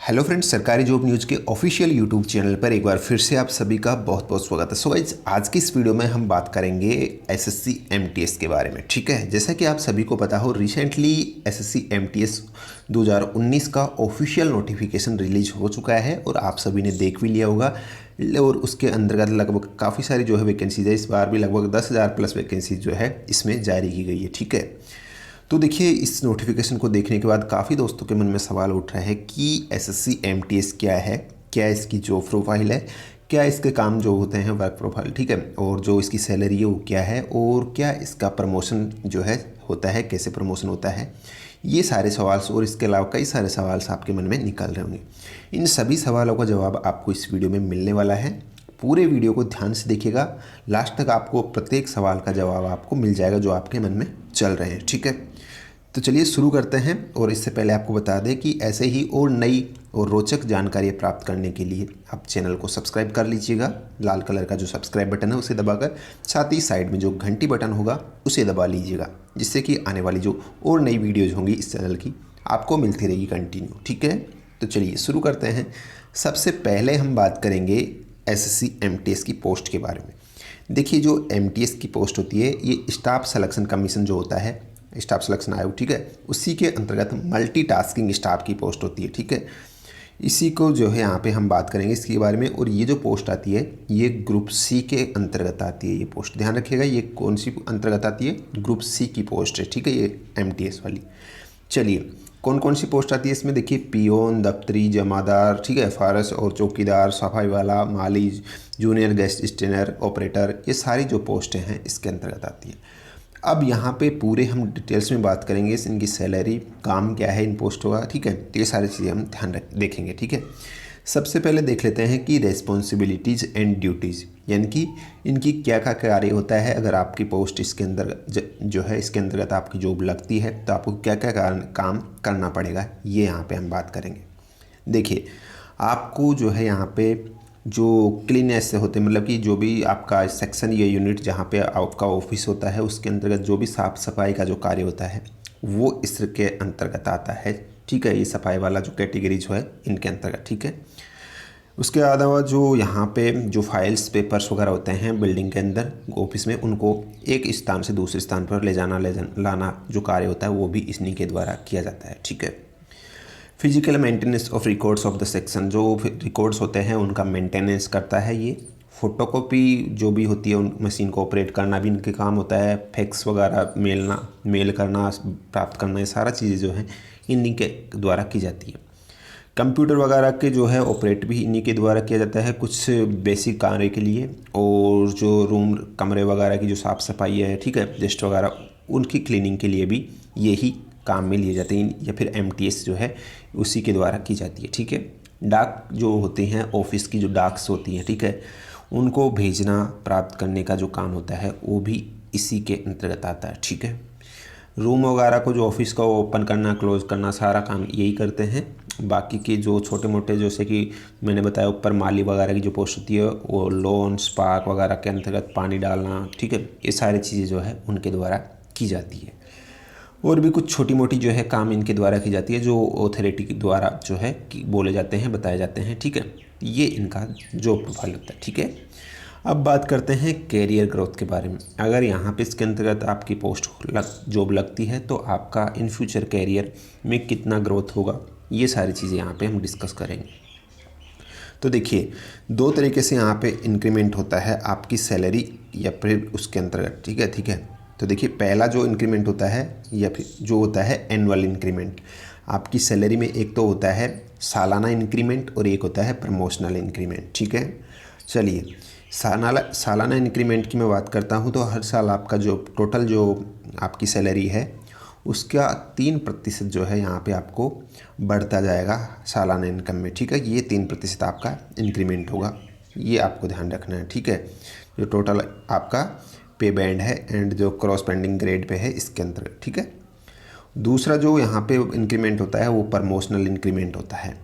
Hello friends, सरकारी job news के official YouTube channel पर एक बार फिर से आप सभी का बहुत बहुत स्वागत है। सो गाइस, आज की इस वीडियो में हम बात करेंगे एसएससी एमटीएस के बारे में। ठीक है, जैसा कि आप सभी को पता हो, रिसेंटली एसएससी एमटीएस 2019 का ऑफिशियल नोटिफिकेशन रिलीज हो चुका है और आप सभी ने देख भी लिया होगा। और उसके अंतर्गत लगभग काफ़ी सारी जो है वैकेंसीज है, इस बार भी लगभग 10,000 प्लस वैकेंसीज जो है इसमें जारी की गई है। ठीक है, तो देखिए, इस नोटिफिकेशन को देखने के बाद काफ़ी दोस्तों के मन में सवाल उठ रहा है कि एसएससी एमटीएस क्या है, क्या इसकी जॉब प्रोफाइल है, क्या इसके काम जो होते हैं वर्क प्रोफाइल, ठीक है, और जो इसकी सैलरी है वो क्या है, और क्या इसका प्रमोशन जो है होता है, कैसे प्रमोशन होता है। ये सारे सवाल और इसके अलावा कई सारे सवाल आपके मन में निकल रहे होंगे। इन सभी सवालों का जवाब आपको इस वीडियो में मिलने वाला है। पूरे वीडियो को ध्यान से देखिएगा, लास्ट तक आपको प्रत्येक सवाल का जवाब आपको मिल जाएगा जो आपके मन में चल रहे हैं। ठीक है, तो चलिए शुरू करते हैं। और इससे पहले आपको बता दें कि ऐसे ही और नई और रोचक जानकारी प्राप्त करने के लिए आप चैनल को सब्सक्राइब कर लीजिएगा। लाल कलर का जो सब्सक्राइब बटन है उसे दबाकर, साथ ही साइड में जो घंटी बटन होगा उसे दबा लीजिएगा, जिससे कि आने वाली जो और नई वीडियोज़ होंगी इस चैनल की आपको मिलती रहेगी कंटिन्यू। ठीक है, तो चलिए शुरू करते हैं। सबसे पहले हम बात करेंगे एसएससी एमटीएस की पोस्ट के बारे में। देखिए, जो एमटीएस की पोस्ट होती है ये स्टाफ सिलेक्शन कमीशन जो होता है, स्टाफ सिलेक्शन आयोग, ठीक है, उसी के अंतर्गत मल्टीटास्किंग स्टाफ की पोस्ट होती है। ठीक है, इसी को जो है यहाँ पे हम बात करेंगे इसके बारे में। और ये जो पोस्ट आती है ये ग्रुप सी के अंतर्गत आती है। ये पोस्ट ध्यान रखिएगा, ये कौन सी अंतर्गत आती है, ग्रुप सी की पोस्ट है। ठीक है, ये एमटीएस वाली। चलिए, कौन कौन सी पोस्ट आती है इसमें देखिए, पियोन, दफ्तरी, जमादार, ठीक है, फारस और चौकीदार, सफाई वाला, माली, जूनियर गेस्ट स्टेनर, ऑपरेटर, ये सारी जो पोस्टें हैं इसके अंतर्गत आती है। अब यहाँ पे पूरे हम डिटेल्स में बात करेंगे, इनकी सैलरी, काम क्या है इन पोस्टों का। ठीक है, तो ये सारी चीज़ें हम ध्यान देखेंगे। ठीक है, सबसे पहले देख लेते हैं कि रेस्पॉन्सिबिलिटीज़ एंड ड्यूटीज़, यानी कि इनकी क्या क्या कार्य होता है। अगर आपकी पोस्ट इसके अंदर जो है इसके अंतर्गत आपकी जॉब लगती है तो आपको क्या क्या काम करना पड़ेगा, ये यहाँ पे हम बात करेंगे। देखिए, आपको जो है यहाँ पे जो क्लीनेस से होते हैं, मतलब कि जो भी आपका सेक्शन या यूनिट जहाँ पे आपका ऑफिस होता है उसके अंतर्गत जो भी साफ़ सफाई का जो कार्य होता है वो इसके अंतर्गत आता है। ठीक है, ये सफाई वाला जो कैटेगरी जो है इनके अंतर्गत। ठीक है, उसके अलावा जो यहाँ पे जो फाइल्स पेपर्स वगैरह होते हैं बिल्डिंग के अंदर ऑफिस में, उनको एक स्थान से दूसरे स्थान पर ले लाना जो कार्य होता है वो भी इन्हीं के द्वारा किया जाता है। ठीक है, physical maintenance of records of the section, जो रिकॉर्ड्स होते हैं उनका मेंटेनेंस करता है ये। फोटोकॉपी जो भी होती है उन मशीन को ऑपरेट करना भी इनके काम होता है। फैक्स वगैरह मेल करना, प्राप्त करना, ये सारा चीज़ें जो है इन्हीं के द्वारा की जाती है। कंप्यूटर वगैरह के जो है ऑपरेट भी इन्हीं के द्वारा किया जाता है कुछ बेसिक कार्य के लिए। और जो रूम कमरे वगैरह की जो साफ़ सफाई है, ठीक है, डस्ट वगैरह, उनकी क्लीनिंग के लिए भी यही काम में लिए जाते हैं, या फिर एमटीएस जो है उसी के द्वारा की जाती है। ठीक है, डाक जो होते हैं ऑफिस की जो डाक्स होती हैं, ठीक है, उनको भेजना प्राप्त करने का जो काम होता है वो भी इसी के अंतर्गत आता है। ठीक है, रूम वगैरह को जो ऑफिस का ओपन करना, क्लोज करना, सारा काम यही करते हैं। बाकी के जो छोटे मोटे, जैसे कि मैंने बताया ऊपर माली वगैरह की जो पोस्ट होती है वो लोन, स्पार्क वगैरह के अंतर्गत पानी डालना, ठीक है, ये सारी चीज़ें जो है उनके द्वारा की जाती है। और भी कुछ छोटी मोटी जो है काम इनके द्वारा की जाती है जो ऑथोरिटी के द्वारा जो है कि बोले जाते हैं, बताए जाते हैं। ठीक है, ये इनका जॉब प्रोफाइल होता है। ठीक है, अब बात करते हैं कैरियर ग्रोथ के बारे में। अगर यहाँ पे इसके अंतर्गत आपकी पोस्ट जॉब लगती है तो आपका इन फ्यूचर कैरियर में कितना ग्रोथ होगा, ये सारी चीज़ें यहाँ पे हम डिस्कस करेंगे। तो देखिए, दो तरीके से यहाँ पे इंक्रीमेंट होता है आपकी सैलरी या फिर उसके अंतर्गत। ठीक है, तो देखिए, पहला जो इंक्रीमेंट होता है या फिर जो होता है एनुअल इंक्रीमेंट आपकी सैलरी में, एक तो होता है सालाना इंक्रीमेंट और एक होता है प्रमोशनल इंक्रीमेंट। ठीक है, चलिए, सालाना इंक्रीमेंट की मैं बात करता हूँ तो हर साल आपका जो टोटल जो आपकी सैलरी है उसका 3% जो है यहाँ पे आपको बढ़ता जाएगा सालाना इनकम में। ठीक है, ये 3% आपका इंक्रीमेंट होगा, ये आपको ध्यान रखना है। ठीक है, जो टोटल आपका पे बैंड है एंड जो क्रॉस पेंडिंग ग्रेड पे है इसके अंतर्गत। ठीक है, दूसरा जो यहाँ पे इंक्रीमेंट होता है वो प्रमोशनल इंक्रीमेंट होता है।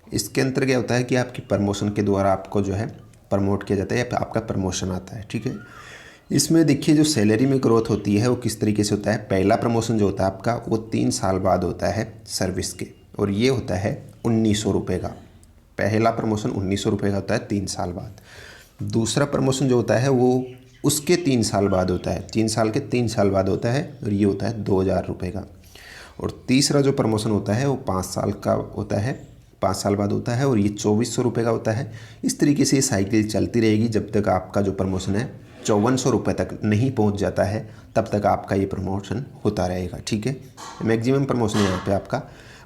इसके अंतर्गत क्या होता है कि आपकी प्रमोशन के द्वारा आपको जो है प्रमोट किया जाता है या आपका प्रमोशन आता है। ठीक है, इसमें देखिए जो सैलरी में ग्रोथ होती है वो किस तरीके से होता है। पहला प्रमोशन जो होता है आपका वो 3 साल बाद होता है सर्विस के, और ये होता है ₹1900 का। पहला प्रमोशन ₹1900 का होता है 3 साल बाद। दूसरा प्रमोशन जो होता है वो उसके 3 साल बाद होता है, 3 साल के 3 साल बाद होता है और ये होता है ₹2000 का। और तीसरा जो प्रमोशन होता है वो 5 साल का होता है, 5 साल बाद होता है और ये ₹2400 का होता है। इस तरीके से ये साइकिल चलती रहेगी जब तक आपका जो प्रमोशन है ₹5400 तक नहीं पहुंच जाता है, तब तक आपका ये प्रमोशन होता रहेगा। ठीक है, मैक्सिमम प्रमोशन यहाँ पे आपका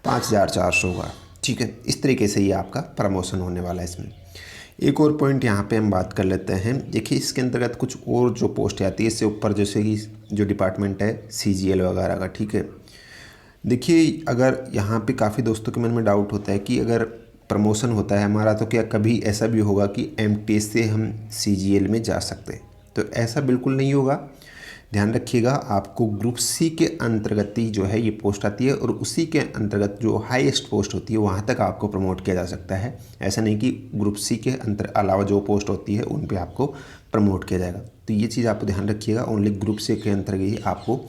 5400 का। ठीक है, इस तरीके से ये आपका प्रमोशन होने वाला है। इसमें एक और पॉइंट यहाँ पे हम बात कर लेते हैं। देखिए इसके अंतर्गत कुछ और जो पोस्ट आती है इससे ऊपर, जैसे कि जो डिपार्टमेंट है CGL वगैरह का। ठीक है, देखिए अगर यहाँ पे काफ़ी दोस्तों के मन में डाउट होता है कि अगर प्रमोशन होता है हमारा तो क्या कभी ऐसा भी होगा कि MTS से हम CGL में जा सकते हैं? तो ऐसा बिल्कुल नहीं होगा। ध्यान रखिएगा, आपको ग्रुप C के अंतर्गत ही जो है ये पोस्ट आती है और उसी के अंतर्गत जो हाईएस्ट पोस्ट होती है वहाँ तक आपको प्रमोट किया जा सकता है। ऐसा नहीं कि ग्रुप C के अलावा जो पोस्ट होती है उन पे आपको प्रमोट किया जाएगा। तो ये चीज़ आप ध्यान रखिएगा, ओनली ग्रुप C के अंतर्गत ही आपको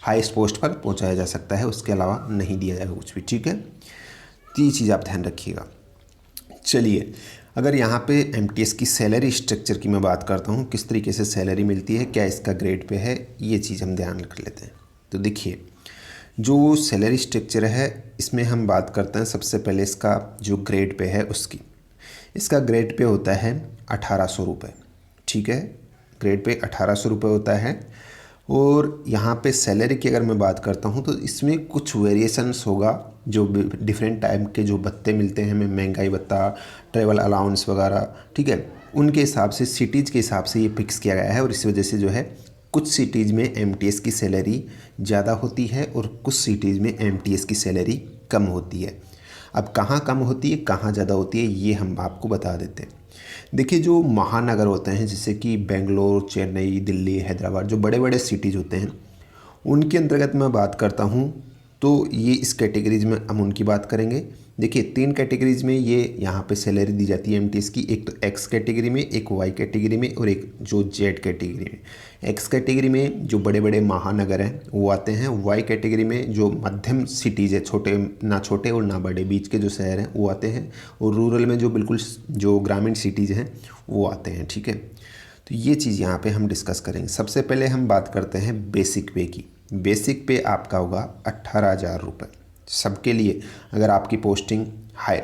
हाईएस्ट पोस्ट पर पहुँचाया जा सकता है, उसके अलावा नहीं दिया जाएगा कुछ भी। ठीक है, तो ये चीज़ आप ध्यान रखिएगा। चलिए, अगर यहाँ पे MTS की सैलरी स्ट्रक्चर की मैं बात करता हूँ, किस तरीके से सैलरी मिलती है, क्या इसका ग्रेड पे है, ये चीज़ हम ध्यान रख लेते हैं। तो देखिए जो सैलरी स्ट्रक्चर है इसमें हम बात करते हैं सबसे पहले इसका जो ग्रेड पे है उसकी। इसका ग्रेड पे होता है ₹1800। ठीक है, ग्रेड पे ₹1800 होता है। और यहाँ पे सैलरी की अगर मैं बात करता हूँ तो इसमें कुछ वेरिएशंस होगा, जो डिफरेंट टाइप के जो भत्ते मिलते हैं हमें, महंगाई भत्ता, ट्रैवल अलाउंस वगैरह। ठीक है, उनके हिसाब से सिटीज़ के हिसाब से ये फिक्स किया गया है और इस वजह से जो है कुछ सिटीज़ में MTS की सैलरी ज़्यादा होती है और कुछ सिटीज़ में MTS की सैलरी कम होती है। अब कहाँ कम होती है कहाँ ज़्यादा होती है ये हम आपको बता देते हैं। देखिए जो महानगर होते हैं जैसे कि बेंगलोर, चेन्नई, दिल्ली, हैदराबाद, जो बड़े बड़े सिटीज़ होते हैं उनके अंतर्गत मैं बात करता हूँ तो ये इस कैटेगरीज में हम उनकी बात करेंगे। देखिए 3 कैटेगरीज में ये यहाँ पे सैलरी दी जाती है MTS की, एक तो X कैटेगरी में, एक Y कैटेगरी में और एक जो Z कैटेगरी में। X कैटेगरी में जो बड़े बड़े महानगर हैं वो आते हैं, Y कैटेगरी में जो मध्यम सिटीज़ है, छोटे ना छोटे और ना बड़े, बीच के जो शहर हैं वो आते हैं, और रूरल में जो बिल्कुल जो ग्रामीण सिटीज़ हैं वो आते हैं। ठीक है, तो ये चीज़ यहाँ पे हम डिस्कस करेंगे। सबसे पहले हम बात करते हैं बेसिक पे की। बेसिक पे आपका होगा ₹18,000 सबके लिए। अगर आपकी पोस्टिंग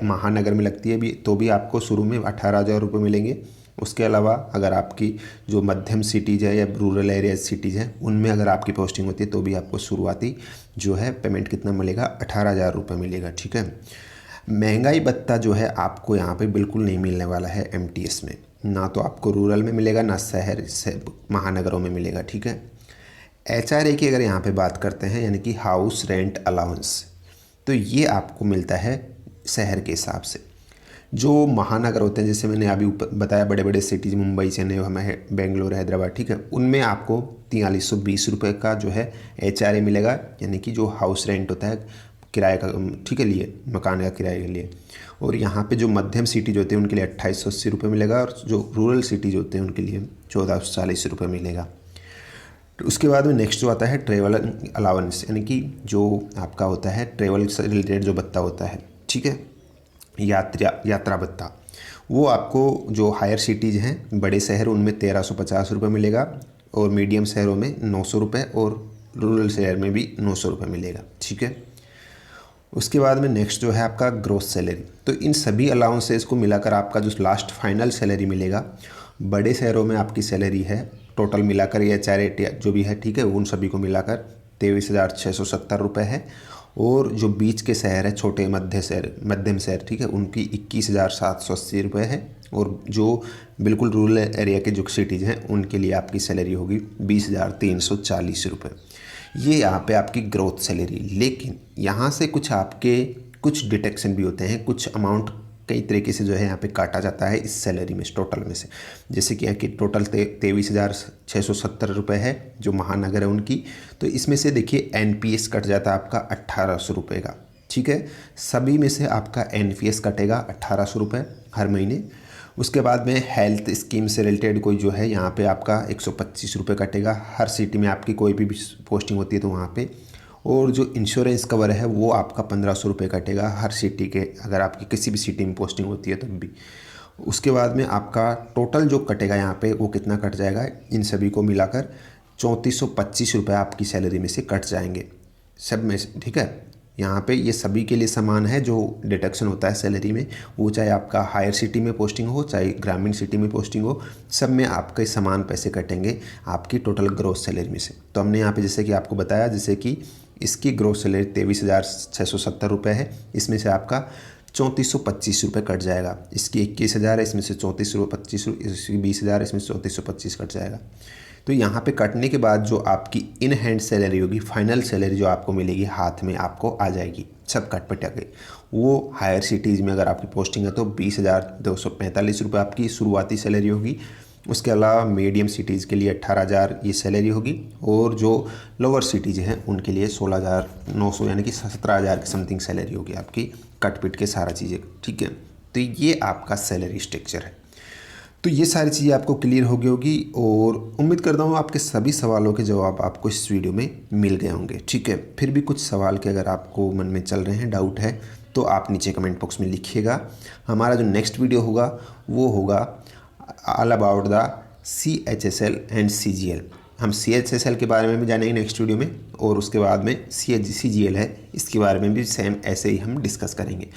महानगर में लगती है भी तो भी आपको शुरू में ₹18,000 मिलेंगे। उसके अलावा अगर आपकी जो मध्यम सिटीज़ है या रूरल एरिया सिटीज़ हैं उनमें अगर आपकी पोस्टिंग होती है तो भी आपको शुरुआती जो है पेमेंट कितना मिलेगा, ₹18,000 मिलेगा। ठीक है, महंगाई भत्ता जो है आपको यहाँ पे बिल्कुल नहीं मिलने वाला है MTS में, ना तो आपको रूरल में मिलेगा ना शहर से महानगरों में मिलेगा। ठीक है, HRA की अगर यहाँ पे बात करते हैं यानी कि हाउस रेंट अलाउंस, तो ये आपको मिलता है शहर के हिसाब से। जो महानगर होते हैं जैसे मैंने अभी बताया, बड़े बड़े सिटीज़ मुंबई, चेन्नई, हमें बेंगलोर, हैदराबाद, ठीक है, उनमें आपको ₹4320 का जो है HRA मिलेगा, यानी कि जो हाउस रेंट होता है किराए का, ठीक है, लिए मकान का किराए के लिए। और यहाँ पे जो मध्यम सिटीज होते हैं उनके लिए ₹2880 मिलेगा और जो रूरल सिटीज होते हैं उनके लिए ₹1440 मिलेगा। तो उसके बाद में नेक्स्ट जो आता है ट्रेवल अलाउंस, यानी कि जो आपका होता है ट्रेवल से रिलेटेड जो भत्ता होता है, ठीक है, यात्रा भत्ता, वो आपको जो हायर सिटीज़ हैं बड़े शहर उनमें ₹1350 मिलेगा और मीडियम शहरों में ₹900 और रूरल शहर में भी ₹900 मिलेगा। ठीक है, उसके बाद में नेक्स्ट जो है आपका ग्रोस सैलरी। तो इन सभी अलाउंसेस को मिलाकर आपका जो लास्ट फाइनल सैलरी मिलेगा, बड़े शहरों में आपकी सैलरी है टोटल मिलाकर या चाहे जो भी है, ठीक है, उन सभी को मिलाकर ₹23,670 है। और जो बीच के शहर है, छोटे मध्यम शहर, ठीक है, उनकी ₹21,780 है। और जो बिल्कुल रूरल एरिया के जो सिटीज़ हैं उनके लिए आपकी सैलरी होगी ₹20,340। ये यहाँ पे आपकी ग्रोथ सैलरी। लेकिन यहाँ से कुछ डिटेक्शन भी होते हैं, कुछ अमाउंट कई तरीके से जो है यहाँ पे काटा जाता है इस सैलरी में, टोटल में से। जैसे कि यहाँ की टोटल ₹23,670 है जो महानगर है उनकी, तो इसमें से देखिए NPS कट जाता है आपका ₹1,800 का। ठीक है, सभी में से आपका NPS कटेगा ₹1,800 हर महीने। उसके बाद में हेल्थ स्कीम से रिलेटेड कोई जो है यहाँ पे आपका ₹125 कटेगा हर सिटी में, आपकी कोई भी पोस्टिंग होती है तो वहाँ पे। और जो इंश्योरेंस कवर है वो आपका 1500 रुपये कटेगा हर सिटी के, अगर आपकी किसी भी सिटी में पोस्टिंग होती है तब भी। उसके बाद में आपका टोटल जो कटेगा यहाँ पे वो कितना कट जाएगा, इन सभी को मिलाकर 3425 रुपये आपकी सैलरी में से कट जाएंगे सब में से, ठीक है। यहाँ पे ये सभी के लिए समान है जो डिडक्शन होता है सैलरी में, वो चाहे आपका हायर सिटी में पोस्टिंग हो चाहे ग्रामीण सिटी में पोस्टिंग हो, सब में आपके समान पैसे कटेंगे आपकी टोटल ग्रोस सैलरी में से। तो हमने यहाँ पे जैसे कि आपको बताया, जैसे कि इसकी ग्रोस सैलरी 23,670 रुपये है, इसमें से आपका 3425 रुपये कट जाएगा। इसकी 21,000 है, इसमें से 3425, इसकी 20,000, इसमें से 3425 कट जाएगा। तो यहाँ पे कटने के बाद जो आपकी इन हैंड सैलरी होगी, फाइनल सैलरी जो आपको मिलेगी हाथ में आपको आ जाएगी सब कट पटा के। वो हायर सिटीज़ में अगर आपकी पोस्टिंग है तो 20,245 रुपये आपकी शुरुआती सैलरी होगी। उसके अलावा मीडियम सिटीज़ के लिए 18,000 ये सैलरी होगी, और जो लोअर सिटीज़ हैं उनके लिए 16,900 यानी कि 17,000 की समथिंग सैलरी होगी आपकी कट पिट के सारा चीज़ें, ठीक है। तो ये आपका सैलरी स्ट्रक्चर है। तो ये सारी चीज़ें आपको क्लियर हो गई होगी, और उम्मीद करता हूँ आपके सभी सवालों के जवाब आपको इस वीडियो में मिल गए होंगे, ठीक है। फिर भी कुछ सवाल के अगर आपको मन में चल रहे हैं, डाउट है, तो आप नीचे कमेंट बॉक्स में लिखिएगा। हमारा जो नेक्स्ट वीडियो होगा वो होगा all about the CHSL and CGL। हम CHSL के बारे में भी जानेंगे नेक्स्ट वीडियो में, और उसके बाद में CGL है, इसके बारे में भी सेम ऐसे ही हम डिस्कस करेंगे।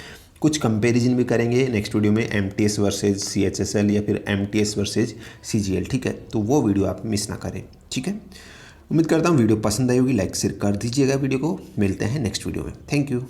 कुछ कंपैरिजन भी करेंगे नेक्स्ट वीडियो में, MTS वर्सेज CHSL या फिर MTS वर्सेज CGL, ठीक है। तो वो वीडियो आप मिस ना करें, ठीक है। उम्मीद करता हूँ वीडियो पसंद आई होगी, लाइक शेयर कर दीजिएगा वीडियो को। मिलते हैं नेक्स्ट वीडियो में, थैंक यू।